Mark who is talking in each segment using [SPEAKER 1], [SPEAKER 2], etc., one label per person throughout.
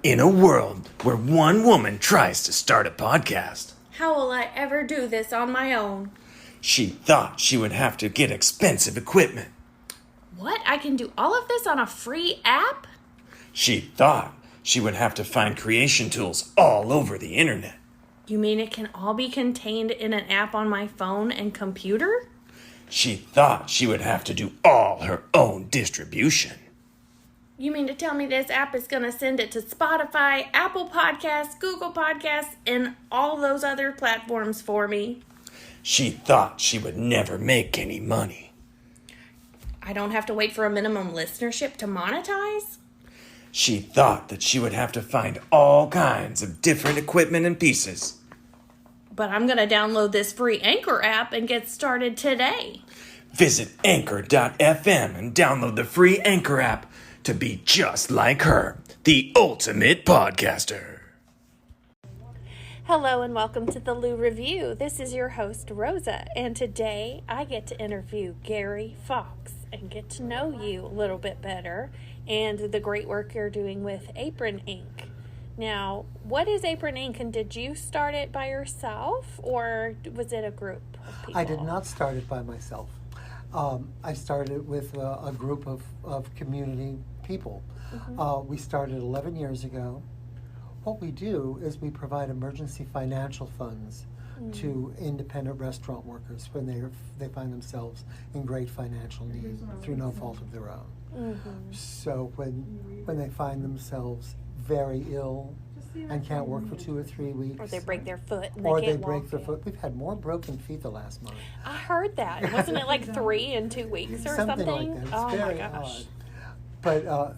[SPEAKER 1] In a world where one woman tries to start a podcast,
[SPEAKER 2] how will I ever do this on my own?
[SPEAKER 1] she thought she would have to get expensive equipment.
[SPEAKER 2] What? I can do all of this on a free app?
[SPEAKER 1] She thought she would have to find creation tools all over the internet.
[SPEAKER 2] You mean it can all be contained in an app on my phone and computer?
[SPEAKER 1] She thought she would have to do all her own distribution.
[SPEAKER 2] You mean to tell me this app is going to send it to Spotify, Apple Podcasts, Google Podcasts, and all those other platforms for me?
[SPEAKER 1] She thought she would never make any money.
[SPEAKER 2] I don't have to wait for a minimum listenership to monetize?
[SPEAKER 1] She thought that she would have to find all kinds of different equipment and pieces.
[SPEAKER 2] But I'm going to download this free Anchor app and get started today.
[SPEAKER 1] Visit Anchor.fm and download the free Anchor app to be just like her, the ultimate podcaster.
[SPEAKER 2] Hello and welcome to the Lou Review. This is your host, Rosa, and today I get to interview Gary Fox and get to know you a little bit better and the great work you're doing with Apron Inc. Now, what is Apron Inc, and did you start it by yourself, or was it a group of people?
[SPEAKER 3] I did not start it by myself. I started with a group of community people. Mm-hmm. We started 11 years ago. What we do is we provide emergency financial funds to independent restaurant workers when they find themselves in great financial need through no fault of their own. Mm-hmm. So when they find themselves very ill and can't work for 2 or 3 weeks.
[SPEAKER 2] Or they break their foot and
[SPEAKER 3] or
[SPEAKER 2] they
[SPEAKER 3] they
[SPEAKER 2] can't
[SPEAKER 3] break
[SPEAKER 2] walk
[SPEAKER 3] their
[SPEAKER 2] in.
[SPEAKER 3] foot. We've had more broken feet the last month.
[SPEAKER 2] I heard that. Wasn't it like 3 in 2 weeks or something?
[SPEAKER 3] Something like that. It's
[SPEAKER 2] oh
[SPEAKER 3] very
[SPEAKER 2] my gosh.
[SPEAKER 3] odd. But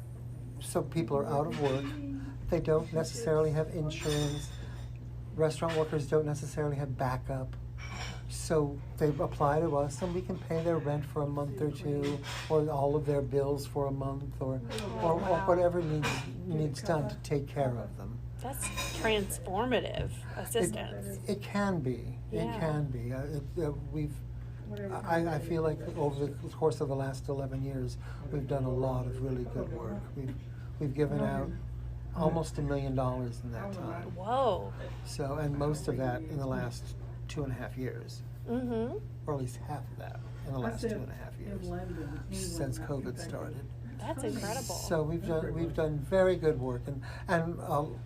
[SPEAKER 3] so people are out of work. They don't necessarily have insurance. Restaurant workers don't necessarily have backup. So they apply to us, and we can pay their rent for a month or two, or all of their bills for a month, or whatever needs done to take care of them.
[SPEAKER 2] That's transformative assistance.
[SPEAKER 3] It can be.
[SPEAKER 2] Yeah.
[SPEAKER 3] It can be. I feel like over the course of the last 11 years, we've done a lot of really good work. We've given out almost $1 million in that time.
[SPEAKER 2] Whoa.
[SPEAKER 3] So, and most of that in the last 2.5 years.
[SPEAKER 2] Mm-hmm.
[SPEAKER 3] Or at least half of that in the last 2.5 years since COVID started.
[SPEAKER 2] That's incredible.
[SPEAKER 3] So we've done very good work, and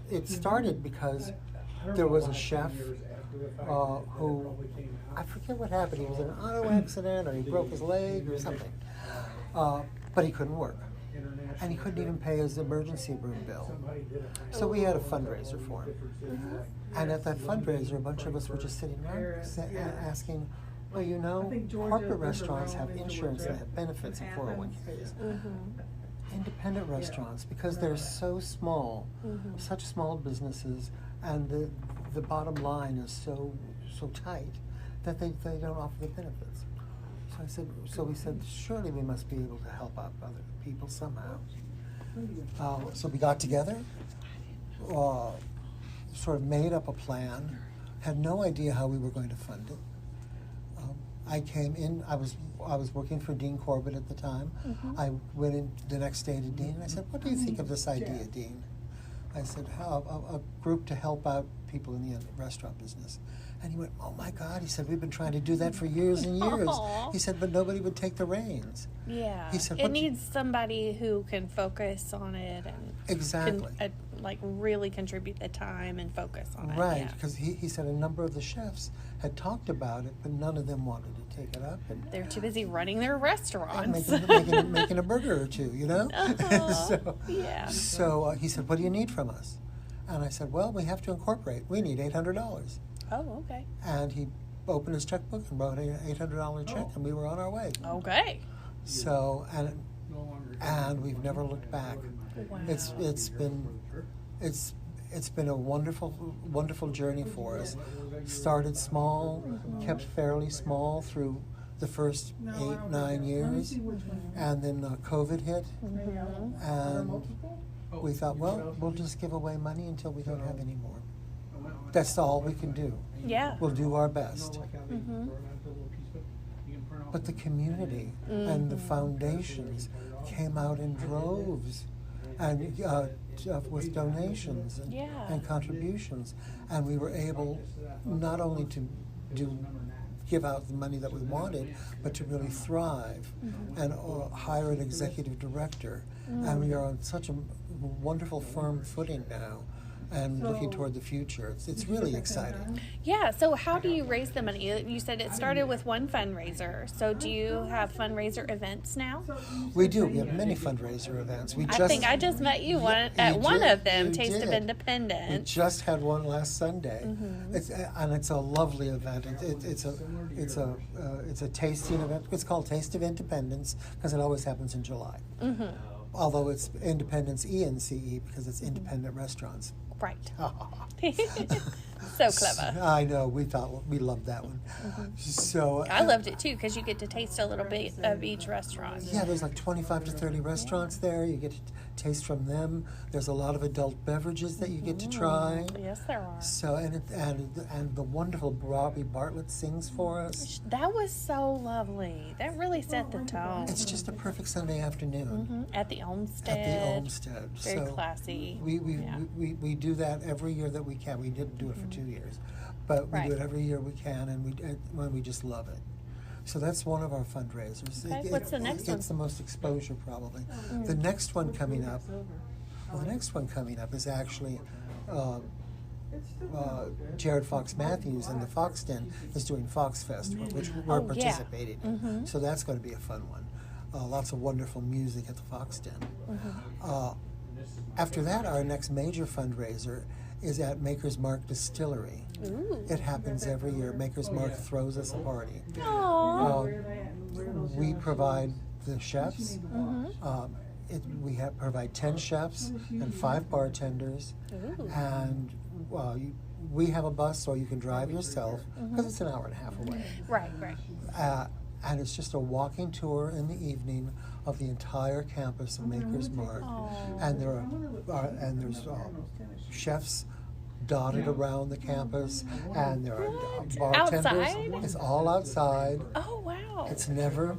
[SPEAKER 3] it started because there was a chef who, I forget what happened. He was in an auto accident, or he broke his leg or something, but he couldn't work, and he couldn't even pay his emergency room bill. So we had a fundraiser for him, and at that fundraiser, a bunch of us were just sitting around asking, well, you know, corporate restaurants have insurance and have benefits and 401ks. Mm-hmm. Independent restaurants, because they're so small, such small businesses, and the bottom line is so tight that they don't offer the benefits. So we said, surely we must be able to help out other people somehow. So we got together, sort of made up a plan, had no idea how we were going to fund it. I came in, I was working for Dean Corbett at the time. Mm-hmm. I went in the next day to Dean, and I said, what do you think of this idea, Dean? I said, a group to help out people in the restaurant business. And he went, oh my God, he said, we've been trying to do that for years and years.
[SPEAKER 2] Aww.
[SPEAKER 3] He said, but nobody would take the reins.
[SPEAKER 2] Yeah,
[SPEAKER 3] he said,
[SPEAKER 2] it needs somebody who can focus on it and
[SPEAKER 3] exactly
[SPEAKER 2] really contribute the time and focus on it.
[SPEAKER 3] Right, because he said a number of the chefs had talked about it, but none of them wanted to take it up. And
[SPEAKER 2] they're too busy running their restaurants.
[SPEAKER 3] Making a burger or two, you know? So he said, what do you need from us? And I said, well, we have to incorporate. We need $800.
[SPEAKER 2] Oh, okay.
[SPEAKER 3] And he opened his checkbook and wrote an $800 check, and we were on our way.
[SPEAKER 2] Okay.
[SPEAKER 3] So, and we've never looked back.
[SPEAKER 2] Wow.
[SPEAKER 3] It's been a wonderful journey for us. Started small, kept fairly small through the first 8-9 years, and then COVID hit, and we thought, well, we'll just give away money until we don't have any more. That's all we can do.
[SPEAKER 2] Yeah.
[SPEAKER 3] We'll do our best.
[SPEAKER 2] Mm-hmm.
[SPEAKER 3] But the community and the foundations came out in droves and with donations and contributions, and we were able not only to give out the money that we wanted, but to really thrive and hire an executive director. And we are on such a wonderful, firm footing now, and looking toward the future. It's really exciting.
[SPEAKER 2] Yeah, so how do you raise the money? You said it started with one fundraiser. So do you have fundraiser events now?
[SPEAKER 3] We do. We have many fundraiser events.
[SPEAKER 2] I think I just met you at one of them, Taste of
[SPEAKER 3] We
[SPEAKER 2] Independence.
[SPEAKER 3] just had one last Sunday. It's a lovely event. It's a tasting event. It's called Taste of Independence because it always happens in July. Although it's Independence ENCE because it's independent restaurants.
[SPEAKER 2] Right. So clever.
[SPEAKER 3] I know. We loved that one. So
[SPEAKER 2] I loved it too because you get to taste a little bit of each restaurant.
[SPEAKER 3] Yeah, there's like 25 to 30 restaurants there. You get to taste from them. There's a lot of adult beverages that you get to try.
[SPEAKER 2] Yes, there are.
[SPEAKER 3] So and the wonderful Robbie Bartlett sings for us.
[SPEAKER 2] That was so lovely. That really set the tone.
[SPEAKER 3] It's just a perfect Sunday afternoon
[SPEAKER 2] At the Olmsted.
[SPEAKER 3] at the Olmsted.
[SPEAKER 2] Very classy.
[SPEAKER 3] We do that every year that we can. We didn't do it for 2 years, but we do it every year we can, and we just love it. So that's one of our fundraisers.
[SPEAKER 2] Okay. What's the next one?
[SPEAKER 3] It's the most exposure, probably. The next one coming up. Well, the next one coming up is actually Jared Fox Matthews and the Fox Den is doing Fox Fest, which we're participating in. So that's going to be a fun one. Lots of wonderful music at the Fox Den. After that, our next major fundraiser is at Maker's Mark Distillery.
[SPEAKER 2] Ooh.
[SPEAKER 3] It happens every year. Maker's Mark throws us a party. We provide the chefs. We provide 10 chefs and 5 bartenders.
[SPEAKER 2] Ooh.
[SPEAKER 3] And we have a bus, so you can drive yourself because it's an hour and a half away.
[SPEAKER 2] Right.
[SPEAKER 3] And it's just a walking tour in the evening of the entire campus of Maker's Mark. And there's chefs dotted around the campus, and there are bartenders.
[SPEAKER 2] Outside?
[SPEAKER 3] It's all outside.
[SPEAKER 2] Oh, wow.
[SPEAKER 3] It's never,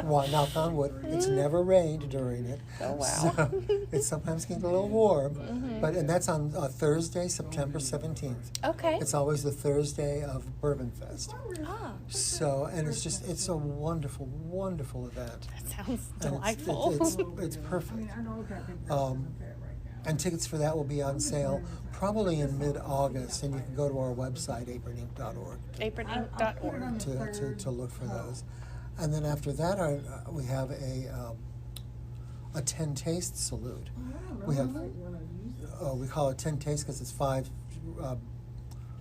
[SPEAKER 3] well, knock on wood, it's never rained during it.
[SPEAKER 2] Oh, wow.
[SPEAKER 3] So it sometimes can get a little warm. And that's on Thursday, September 17th.
[SPEAKER 2] Okay.
[SPEAKER 3] It's always the Thursday of Bourbon Fest.
[SPEAKER 2] Ah,
[SPEAKER 3] So, and it's a wonderful, wonderful event.
[SPEAKER 2] that sounds
[SPEAKER 3] And
[SPEAKER 2] delightful.
[SPEAKER 3] it's perfect. And tickets for that will be on sale probably in mid-August, and you can go to our website, aproninc.org,
[SPEAKER 2] Apron Inc.org.
[SPEAKER 3] to look for those. And then after that, we have a 10 taste salute. We we call it 10 taste because it's 5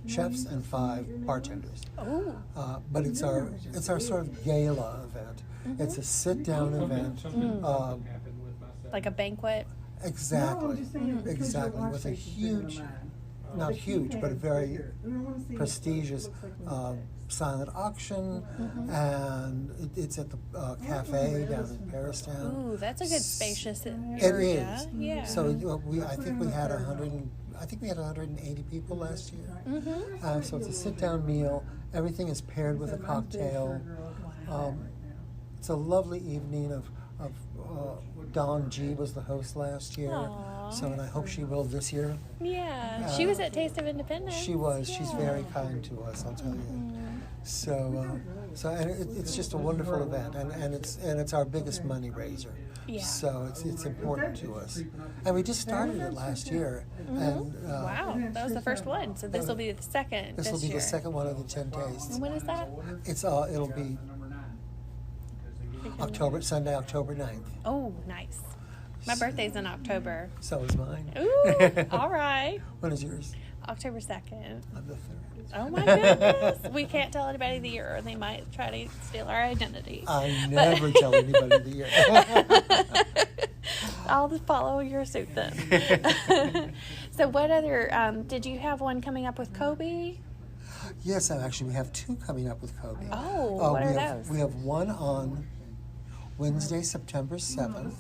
[SPEAKER 3] chefs and 5 bartenders.
[SPEAKER 2] Oh.
[SPEAKER 3] But it's our sort of gala event. It's a sit-down event.
[SPEAKER 2] Like a banquet.
[SPEAKER 3] Exactly, with a huge, not huge, but a very prestigious silent auction, and it's at the cafe down in Paristown.
[SPEAKER 2] Ooh, that's a good spacious area.
[SPEAKER 3] It is.
[SPEAKER 2] Yeah.
[SPEAKER 3] So I think we had 180 people last year. So it's a sit-down meal. Everything is paired with a cocktail. It's a lovely evening of Dawn G was the host last year.
[SPEAKER 2] Aww.
[SPEAKER 3] So, and I hope she will this year.
[SPEAKER 2] Yeah, she was at Taste of Independence.
[SPEAKER 3] She was.
[SPEAKER 2] Yeah.
[SPEAKER 3] She's very kind to us, I'll tell you. So and it's just a wonderful event, and it's our biggest money raiser.
[SPEAKER 2] Yeah.
[SPEAKER 3] So it's important to us, and we just started it last year. And
[SPEAKER 2] Wow, that was the first one. So this will be the second.
[SPEAKER 3] This will be
[SPEAKER 2] year.
[SPEAKER 3] the second one of the 10 tastes.
[SPEAKER 2] And when is that?
[SPEAKER 3] It'll be Sunday, October 9th.
[SPEAKER 2] Oh, nice. My birthday's in October.
[SPEAKER 3] So is mine.
[SPEAKER 2] Ooh, all right.
[SPEAKER 3] When is yours?
[SPEAKER 2] October 2nd.
[SPEAKER 3] I'm the 3rd.
[SPEAKER 2] Oh my goodness. We can't tell anybody the year or they might try to steal our identity.
[SPEAKER 3] I never tell anybody the year.
[SPEAKER 2] I'll just follow your suit then. So what other, did you have one coming up with Kobe?
[SPEAKER 3] Yes, actually, we have 2 coming up with Kobe.
[SPEAKER 2] Oh, what are those?
[SPEAKER 3] We have one on Wednesday, September 7th.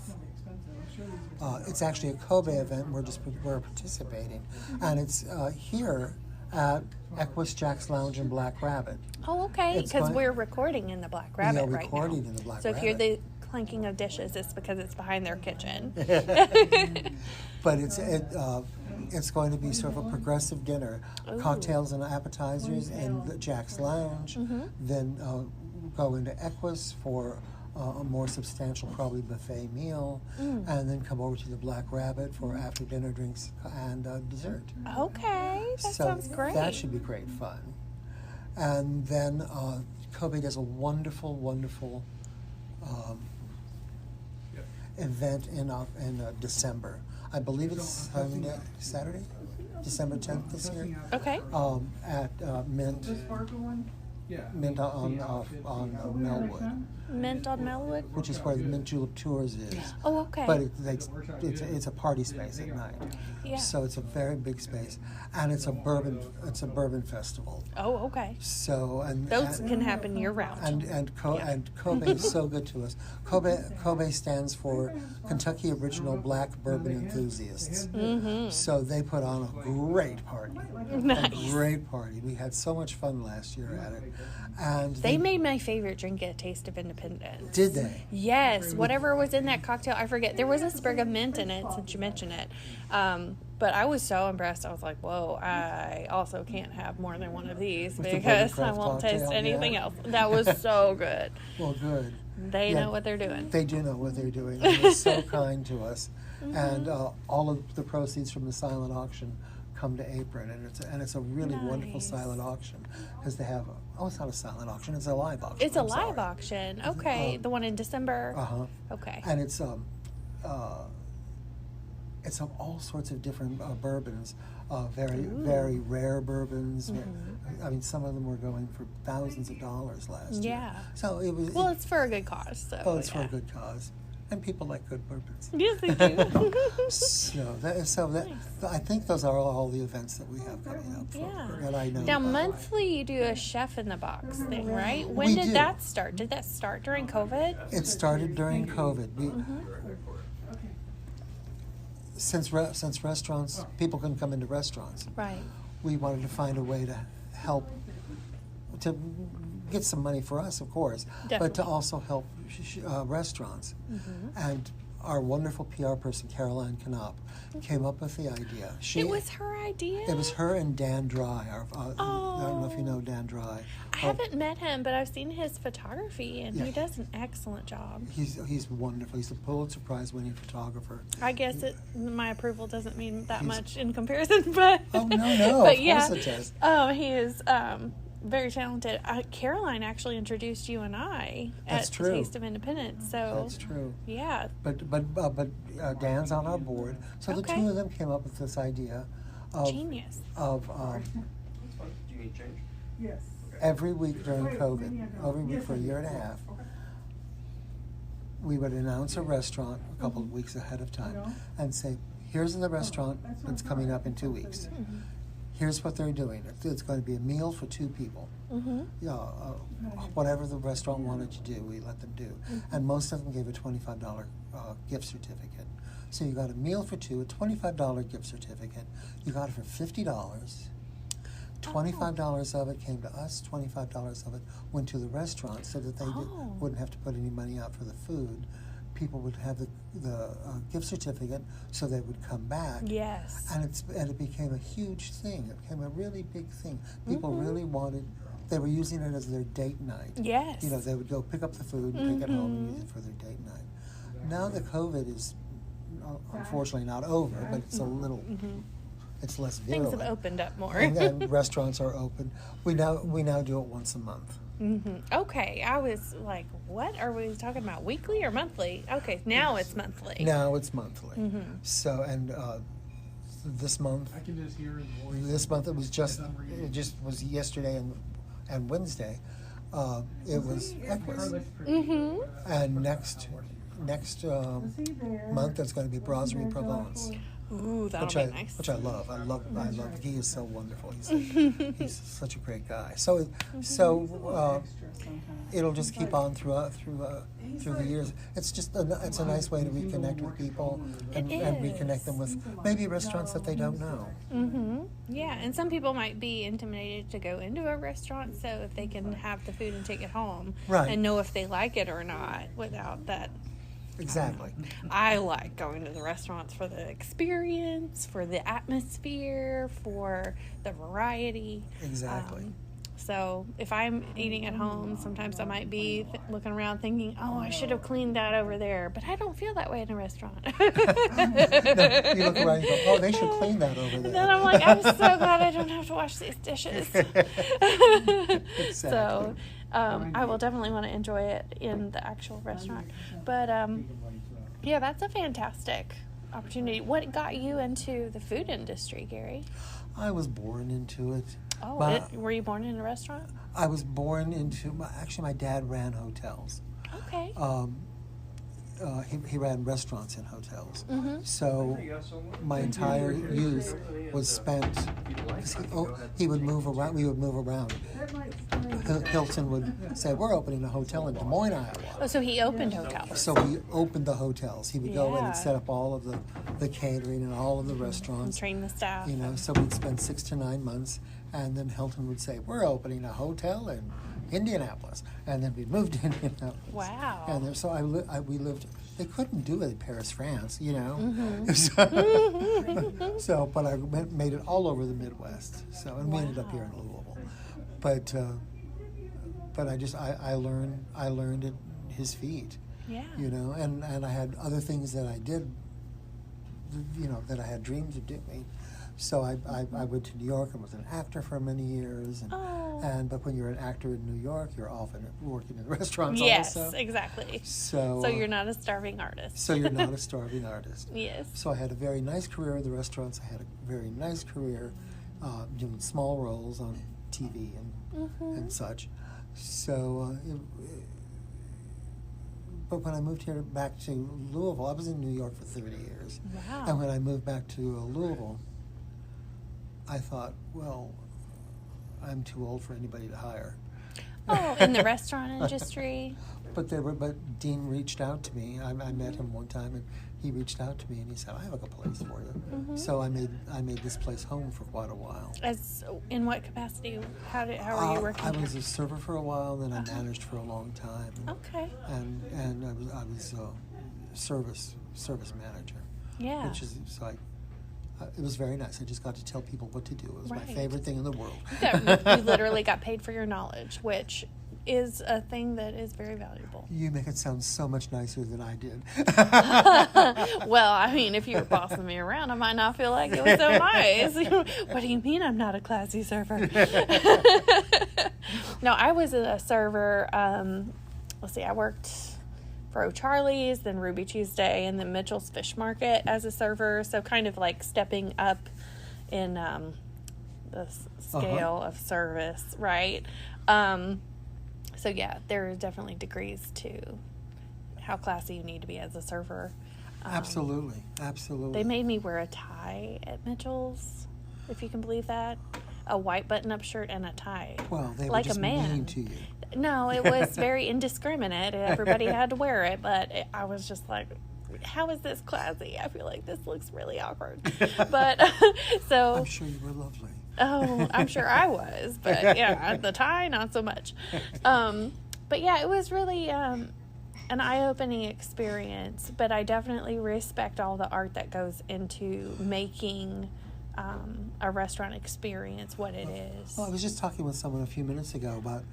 [SPEAKER 3] It's actually a Kobe event. We're participating, and it's here at Equus Jack's Lounge in Black Rabbit.
[SPEAKER 2] Oh, okay.
[SPEAKER 3] It's
[SPEAKER 2] Because
[SPEAKER 3] fine.
[SPEAKER 2] we're recording in the Black Rabbit right now.
[SPEAKER 3] recording in the Black
[SPEAKER 2] So
[SPEAKER 3] Rabbit.
[SPEAKER 2] if you're the clanking of dishes, it's because it's behind their kitchen.
[SPEAKER 3] But it's going to be sort of a progressive dinner.
[SPEAKER 2] Ooh.
[SPEAKER 3] Cocktails and appetizers in the Jack's Lounge. Then go into Equus for a more substantial, probably buffet meal, and then come over to the Black Rabbit for after dinner drinks and dessert.
[SPEAKER 2] Okay, that sounds great.
[SPEAKER 3] That should be great fun. And then Kobe does a wonderful, wonderful event in December. I believe it's Saturday, December 10th this year.
[SPEAKER 2] Okay.
[SPEAKER 3] At Mint. Mint on Melwood.
[SPEAKER 2] Mint on Melwood?
[SPEAKER 3] Which is where the Mint Julep Tours is.
[SPEAKER 2] Oh, okay.
[SPEAKER 3] But it's a party space at night.
[SPEAKER 2] Yeah.
[SPEAKER 3] So it's a very big space, and it's a bourbon festival.
[SPEAKER 2] Oh, okay.
[SPEAKER 3] So
[SPEAKER 2] those can happen year round.
[SPEAKER 3] And Kobe is so good to us. Kobe stands for Kentucky Original Black Bourbon Enthusiasts. So they put on a great party.
[SPEAKER 2] Nice.
[SPEAKER 3] A great party. We had so much fun last year at it. And
[SPEAKER 2] they made my favorite drink a taste of independence.
[SPEAKER 3] Did they?
[SPEAKER 2] Yes. Whatever was in that cocktail, I forget. There was a sprig of mint in it, since you mentioned it. But I was so impressed. I was like, whoa, I also can't have more than one of these because I won't taste anything else. That was so good.
[SPEAKER 3] Well, good.
[SPEAKER 2] They know what they're doing.
[SPEAKER 3] They do know what they're doing. They're so kind to us. And all of the proceeds from the silent auction come to Apron, and it's a really wonderful silent auction because they have it's not a silent auction, it's a live auction.
[SPEAKER 2] It's a live auction. Okay, the one in December. Okay.
[SPEAKER 3] And it's of all sorts of different bourbons, very rare bourbons. I mean, some of them were going for thousands of dollars last year.
[SPEAKER 2] Yeah.
[SPEAKER 3] So it was.
[SPEAKER 2] Well, it's for a good cause. So.
[SPEAKER 3] Oh, it's for a good cause. And people like good bourbons.
[SPEAKER 2] Yes, they do.
[SPEAKER 3] I think those are all the events that we have coming up. That I know.
[SPEAKER 2] Now,
[SPEAKER 3] about.
[SPEAKER 2] Monthly, you do a chef in the box thing, right? When did that start? Did that start during COVID?
[SPEAKER 3] It started during COVID. Since restaurants, people couldn't come into restaurants.
[SPEAKER 2] Right.
[SPEAKER 3] We wanted to find a way to help to get some money for us, of course, but to also help restaurants. And our wonderful PR person, Caroline Knopp, came up with the idea.
[SPEAKER 2] It was her idea?
[SPEAKER 3] It was her and Dan Dry. I don't know if you know Dan Dry.
[SPEAKER 2] I haven't met him, but I've seen his photography, and he does an excellent job.
[SPEAKER 3] He's wonderful. He's a Pulitzer Prize winning photographer.
[SPEAKER 2] I guess my approval doesn't mean that much in comparison, but...
[SPEAKER 3] Oh, no,
[SPEAKER 2] but
[SPEAKER 3] of course it does.
[SPEAKER 2] He is... very talented. Caroline actually introduced you and I at the Taste of Independence. So
[SPEAKER 3] that's true.
[SPEAKER 2] Yeah.
[SPEAKER 3] But Dan's on our board, so the two of them came up with this idea.
[SPEAKER 2] Genius.
[SPEAKER 3] Of every week during COVID, every week for a year and a half, we would announce a restaurant a couple of weeks ahead of time and say, "Here's the restaurant that's coming up in 2 weeks." Here's what they're doing. It's going to be a meal for 2 people. Whatever the restaurant wanted to do, we let them do. And most of them gave a $25 gift certificate. So you got a meal for 2, a $25 gift certificate. You got it for $50. $25 of it came to us. $25 of it went to the restaurant so that they wouldn't have to put any money out for the food. People would have the gift certificate, so they would come back.
[SPEAKER 2] Yes.
[SPEAKER 3] And it became a huge thing. It became a really big thing. People really wanted. They were using it as their date night.
[SPEAKER 2] Yes.
[SPEAKER 3] You know, they would go pick up the food and take it home and use it for their date night. Now that COVID is unfortunately not over, but it's a little. It's less virulent.
[SPEAKER 2] Things have opened up more.
[SPEAKER 3] and restaurants are open. We now do it once a month.
[SPEAKER 2] Okay, I was like, what are we talking about? Weekly or monthly? Okay, now it's monthly.
[SPEAKER 3] Now it's monthly. So, and this month, it was yesterday and Wednesday. It was Equus. And next month it's going to be Brasserie Provence.
[SPEAKER 2] Ooh, that'll be nice.
[SPEAKER 3] Which I love. I love. He is so wonderful. He's such a great guy. So it'll just keep on through the years. It's a nice way to reconnect with people and reconnect them with maybe restaurants that they don't know.
[SPEAKER 2] Yeah, and some people might be intimidated to go into a restaurant, so if they can have the food and take it home and know if they like it or not without that
[SPEAKER 3] Exactly.
[SPEAKER 2] I like going to the restaurants for the experience, for the atmosphere, for the variety.
[SPEAKER 3] Exactly.
[SPEAKER 2] So if I'm eating at home, sometimes I might be looking around thinking, oh, I should have cleaned that over there. But I don't feel that way in a restaurant.
[SPEAKER 3] No, you look around and you go, oh, they should clean that over there.
[SPEAKER 2] And then I'm like, I'm so glad I don't have to wash these dishes.
[SPEAKER 3] Exactly.
[SPEAKER 2] So I will definitely want to enjoy it in the actual restaurant. But yeah, that's a fantastic opportunity. What got you into the food industry, Gary?
[SPEAKER 3] I was born into it.
[SPEAKER 2] Oh,
[SPEAKER 3] But
[SPEAKER 2] were you born in a restaurant?
[SPEAKER 3] I was born into, actually my dad ran hotels.
[SPEAKER 2] Okay.
[SPEAKER 3] He ran restaurants and hotels.
[SPEAKER 2] Mm-hmm.
[SPEAKER 3] So my entire youth was spent, he would move around, we would move around. Hilton would say, we're opening a hotel in Des Moines, Iowa.
[SPEAKER 2] Oh, so he opened hotels.
[SPEAKER 3] So he opened the hotels. He would go in
[SPEAKER 2] Yeah.
[SPEAKER 3] and set up all of the catering and all of the
[SPEAKER 2] And
[SPEAKER 3] restaurants.
[SPEAKER 2] train the staff.
[SPEAKER 3] You know, so we'd spend 6 to 9 months, and then Hilton would say, we're opening a hotel in Indianapolis. And then we moved to Indianapolis.
[SPEAKER 2] Wow.
[SPEAKER 3] And there, so we lived, they couldn't do it in Paris, France, you know.
[SPEAKER 2] Mm-hmm.
[SPEAKER 3] So, but I made it all over the Midwest. So, and we ended up here in Louisville. But I learned at his feet,
[SPEAKER 2] Yeah.
[SPEAKER 3] you know, and I had other things that I did, you know, that I had dreams of doing. So I went to New York and was an actor for many years. But when you're an actor in New York, you're often working in restaurants
[SPEAKER 2] Yes,
[SPEAKER 3] also.
[SPEAKER 2] exactly.
[SPEAKER 3] So
[SPEAKER 2] you're not a starving artist.
[SPEAKER 3] So you're not a starving artist.
[SPEAKER 2] Yes.
[SPEAKER 3] So I had a very nice career in the restaurants. I had a very nice career doing small roles on TV and such. So, but when I moved here back to Louisville, I was in New York for 30 years.
[SPEAKER 2] Wow.
[SPEAKER 3] And when I moved back to Louisville, I thought, well, I'm too old for anybody to hire.
[SPEAKER 2] Oh, in the restaurant industry?
[SPEAKER 3] But Dean reached out to me. I met him one time, and he reached out to me, and he said, I have a place for you.
[SPEAKER 2] Mm-hmm.
[SPEAKER 3] So I made this place home for quite a while.
[SPEAKER 2] In what capacity? How were you working?
[SPEAKER 3] I was a server for a while, then I managed for a long time.
[SPEAKER 2] Okay.
[SPEAKER 3] And I was a service manager.
[SPEAKER 2] Yeah.
[SPEAKER 3] Which is it was very nice. I just got to tell people what to do. It was my favorite thing in the world.
[SPEAKER 2] You literally got paid for your knowledge, which is a thing that is very valuable.
[SPEAKER 3] You make it sound so much nicer than I did.
[SPEAKER 2] Well, I mean, if you were bossing me around, I might not feel like it was so nice. What do you mean I'm not a classy server? No, I was a server. Let's see, I worked for O'Charlie's, then Ruby Tuesday, and then Mitchell's Fish Market as a server. So kind of like stepping up in the scale of service, right? So yeah, there are definitely degrees to how classy you need to be as a server.
[SPEAKER 3] Absolutely.
[SPEAKER 2] They made me wear a tie at Mitchell's, if you can believe that. A white button-up shirt and a tie.
[SPEAKER 3] Well, they
[SPEAKER 2] like
[SPEAKER 3] were just
[SPEAKER 2] a man.
[SPEAKER 3] mean to you.
[SPEAKER 2] No, it was very indiscriminate. Everybody had to wear it, but I was just like, how is this classy? I feel like this looks really awkward. But so
[SPEAKER 3] I'm sure you were lovely.
[SPEAKER 2] Oh, I'm sure I was, but yeah, the tie, not so much. But yeah, it was really an eye-opening experience, but I definitely respect all the art that goes into making a restaurant experience what it is.
[SPEAKER 3] Well, I was just talking with someone a few minutes ago about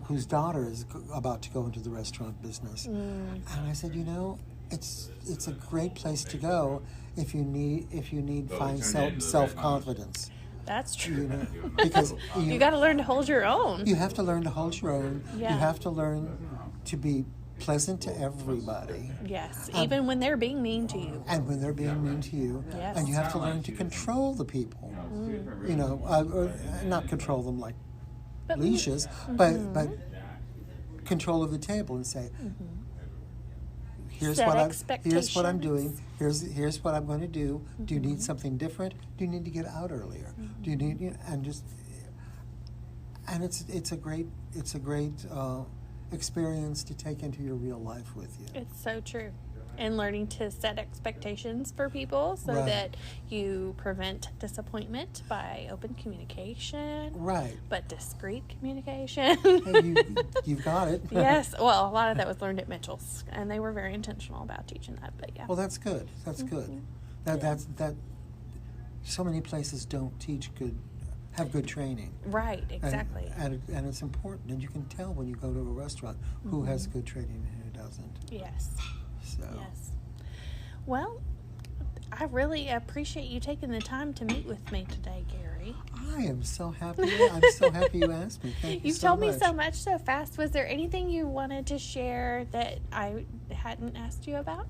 [SPEAKER 3] whose daughter is about to go into the restaurant business. And I said, you know, it's a great place to go if you need find self-confidence.
[SPEAKER 2] That's true.
[SPEAKER 3] You know, because
[SPEAKER 2] you got to learn to hold your own.
[SPEAKER 3] You have to learn to hold your own.
[SPEAKER 2] Yeah.
[SPEAKER 3] You have to learn to be pleasant to everybody.
[SPEAKER 2] Yes, even when they're being mean to you.
[SPEAKER 3] And when they're being mean to you.
[SPEAKER 2] Yes.
[SPEAKER 3] And you have to learn to control the people. You know, or not control them like leashes, but control of the table and say, here's what I'm doing. Here's what I'm going to do. Do you need something different? Do you need to get out earlier? Do you need and it's a great experience to take into your real life with you.
[SPEAKER 2] It's so true. And learning to set expectations for people so
[SPEAKER 3] Right.
[SPEAKER 2] that you prevent disappointment by open communication.
[SPEAKER 3] Right.
[SPEAKER 2] But discreet communication.
[SPEAKER 3] Hey, you've got it.
[SPEAKER 2] Yes. Well, a lot of that was learned at Mitchell's, and they were very intentional about teaching that. But yeah.
[SPEAKER 3] Well, that's good. That's good. That's so many places don't have good training.
[SPEAKER 2] Right. Exactly.
[SPEAKER 3] And it's important, and you can tell when you go to a restaurant who has good training and who doesn't.
[SPEAKER 2] Yes.
[SPEAKER 3] So.
[SPEAKER 2] Yes. Well, I really appreciate you taking the time to meet with me today, Gary.
[SPEAKER 3] I am so happy. I'm so happy you asked me. Thank you
[SPEAKER 2] You've
[SPEAKER 3] so
[SPEAKER 2] told
[SPEAKER 3] much.
[SPEAKER 2] me so much so fast. Was there anything you wanted to share that I hadn't asked you about?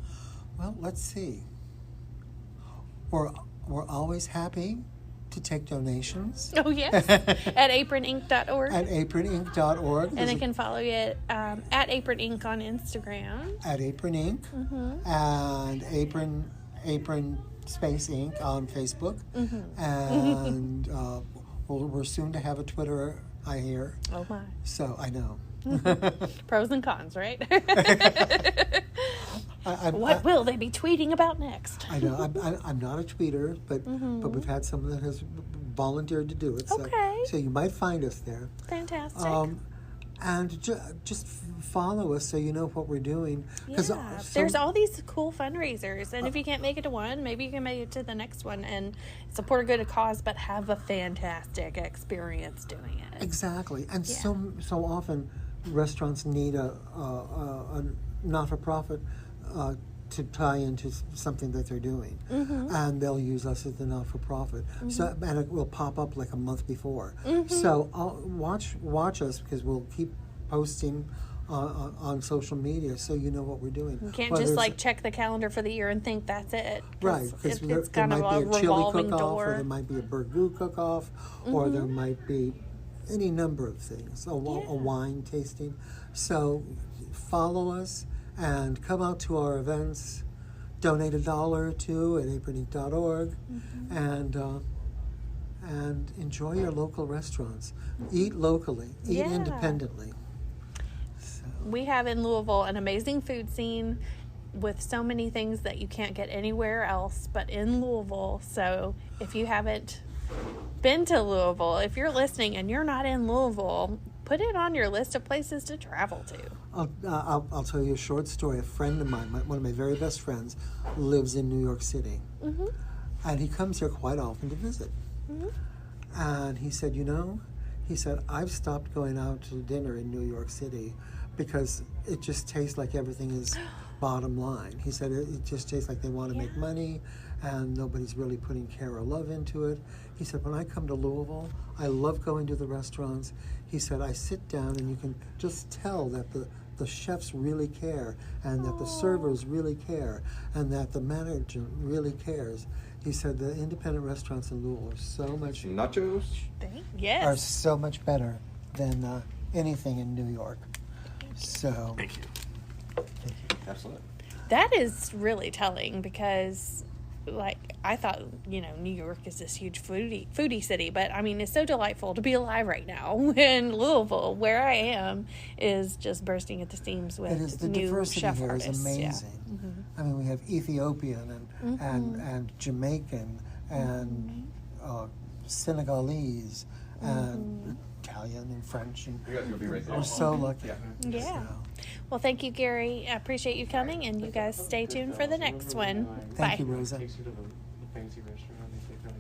[SPEAKER 3] Well, let's see. We're always happy to take donations.
[SPEAKER 2] Oh, yes. At aproninc.org.
[SPEAKER 3] At aproninc.org.
[SPEAKER 2] And they can follow you at Apron Inc. on Instagram.
[SPEAKER 3] At Apron Inc. And Apron Space Inc. on Facebook. And we're soon to have a Twitter, I hear.
[SPEAKER 2] Oh, my.
[SPEAKER 3] So I know.
[SPEAKER 2] Pros and cons, right?
[SPEAKER 3] I
[SPEAKER 2] What will they be tweeting about next?
[SPEAKER 3] I know. I'm not a tweeter, but we've had someone that has volunteered to do it. So,
[SPEAKER 2] Okay.
[SPEAKER 3] so you might find us there.
[SPEAKER 2] Fantastic.
[SPEAKER 3] And just follow us so you know what we're doing.
[SPEAKER 2] Yeah, there's all these cool fundraisers, and if you can't make it to one, maybe you can make it to the next one and support a good cause, but have a fantastic experience doing it.
[SPEAKER 3] Exactly. And so often restaurants need a not-for-profit to tie into something that they're doing, and they'll use us as the not-for-profit. So, and it will pop up like a month before. So watch us, because we'll keep posting on social media, so you know what we're doing.
[SPEAKER 2] You can't
[SPEAKER 3] Whether
[SPEAKER 2] just
[SPEAKER 3] it's-
[SPEAKER 2] like check the calendar for the year and think that's it.
[SPEAKER 3] Right, because
[SPEAKER 2] It's
[SPEAKER 3] there
[SPEAKER 2] kind of
[SPEAKER 3] might
[SPEAKER 2] a
[SPEAKER 3] be a chili
[SPEAKER 2] revolving
[SPEAKER 3] cook-off, or
[SPEAKER 2] door.
[SPEAKER 3] there might be a burgoo cook-off, or there might be any number of things, a wine tasting. So follow us and come out to our events. Donate $1 or $2 at aproninc.org, and enjoy your local restaurants. Eat locally. Eat
[SPEAKER 2] Yeah.
[SPEAKER 3] independently. So.
[SPEAKER 2] We have in Louisville an amazing food scene with so many things that you can't get anywhere else but in Louisville. So if you haven't been to Louisville, if you're listening and you're not in Louisville, put it on your list of places to travel to.
[SPEAKER 3] I'll tell you a short story. A friend of mine, one of my very best friends, lives in New York City. And he comes here quite often to visit. And he said, I've stopped going out to dinner in New York City because it just tastes like everything is bottom line. He said it just tastes like they want to make money, and nobody's really putting care or love into it. He said, when I come to Louisville, I love going to the restaurants. He said, I sit down and you can just tell that the chefs really care, and that the servers really care, and that the manager really cares. He said the independent restaurants in Louisville are so much
[SPEAKER 2] Yes.
[SPEAKER 3] better than anything in New York. So
[SPEAKER 1] Thank you.
[SPEAKER 4] Absolutely.
[SPEAKER 2] That is really telling, because I thought, New York is this huge foodie city, but I mean, it's so delightful to be alive right now. And Louisville, where I am, is just bursting at the seams with
[SPEAKER 3] it is, the
[SPEAKER 2] new
[SPEAKER 3] diversity
[SPEAKER 2] chef
[SPEAKER 3] here
[SPEAKER 2] artists.
[SPEAKER 3] is amazing.
[SPEAKER 2] Yeah.
[SPEAKER 3] I mean, we have Ethiopian and Jamaican and Senegalese and Italian and French, and
[SPEAKER 4] You guys will be right there.
[SPEAKER 3] we're so lucky.
[SPEAKER 4] Yeah.
[SPEAKER 2] Yeah.
[SPEAKER 3] So,
[SPEAKER 2] Well, thank you, Gary. I appreciate you coming, and you guys stay tuned for the next one.
[SPEAKER 3] thank
[SPEAKER 2] Bye.
[SPEAKER 3] you, Rosa.
[SPEAKER 5] Takes you to the fancy restaurant. They take like